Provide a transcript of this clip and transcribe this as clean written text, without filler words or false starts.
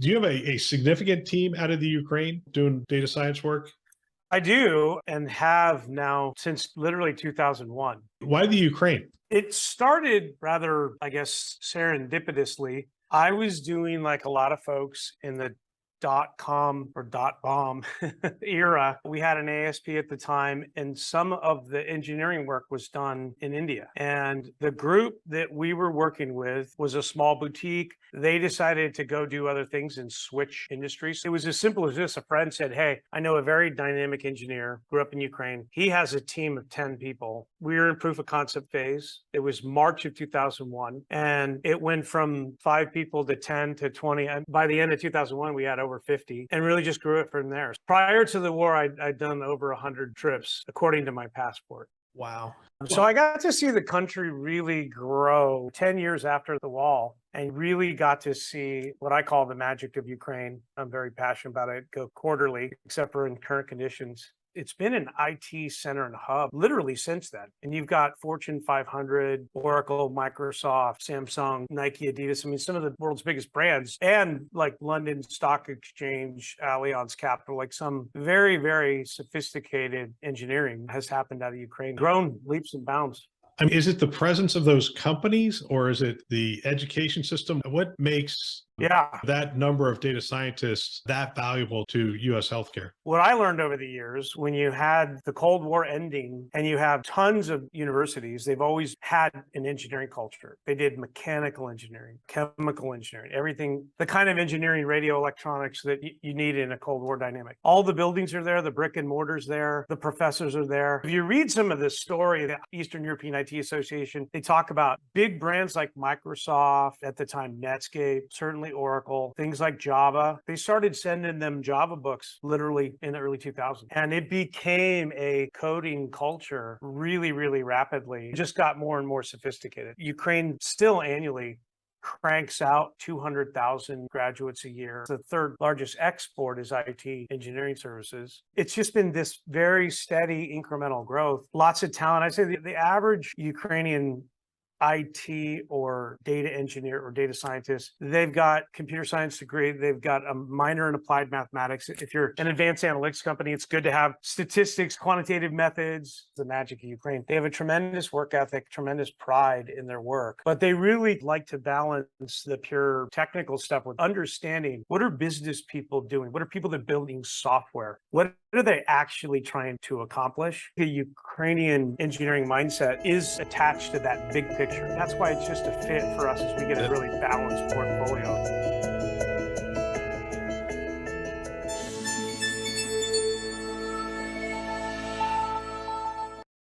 Do you have a significant team out of the Ukraine doing data science work? I do and have now since literally 2001. Why the Ukraine? It started rather, I guess, serendipitously. I was doing like a lot of folks in the .com or .bomb era. We had an ASP at the time, and some of the engineering work was done in India. And the group that we were working with was a small boutique. They decided to go do other things and switch industries. It was as simple as this. A friend said, "Hey, I know a very dynamic engineer, grew up in Ukraine. He has a team of 10 people. We were in proof of concept phase. It was March of 2001. And it went from 5 people to 10 to 20. And by the end of 2001, we had over 50 and really just grew it from there. Prior to the war, I'd done over 100 trips, according to my passport. Wow. So I got to see the country really grow 10 years after the wall and really got to see what I call the magic of Ukraine. I'm very passionate about it. Go quarterly, except for in current conditions. It's been an IT center and hub literally since then. And you've got Fortune 500, Oracle, Microsoft, Samsung, Nike, Adidas. I mean, some of the world's biggest brands and like London Stock Exchange, Allianz Capital, like some very, very sophisticated engineering has happened out of Ukraine, grown leaps and bounds. I mean, is it the presence of those companies or is it the education system? What makes that number of data scientists that valuable to US healthcare? What I learned over the years, when you had the Cold War ending and you have tons of universities, they've always had an engineering culture. They did mechanical engineering, chemical engineering, everything, the kind of engineering, radio electronics that you need in a Cold War dynamic. All the buildings are there, the brick and mortar's there, the professors are there. If you read some of this story, the Eastern European IT Association, they talk about big brands like Microsoft, at the time Netscape, certainly Oracle, things like Java. They started sending them Java books literally in the early 2000s. And it became a coding culture really, really rapidly. It just got more and more sophisticated. Ukraine still annually cranks out 200,000 graduates a year. The third largest export is IT engineering services. It's just been this very steady incremental growth. Lots of talent. I'd say the average Ukrainian IT or data engineer or data scientist, they've got computer science degree, they've got a minor in applied mathematics. If you're an advanced analytics company, it's good to have statistics, quantitative methods, the magic of Ukraine. They have a tremendous work ethic, tremendous pride in their work, but they really like to balance the pure technical stuff with understanding what are business people doing? What are people that are building software? What are they actually trying to accomplish? The Ukrainian engineering mindset is attached to that big picture. That's why it's just a fit for us as we get a really balanced portfolio.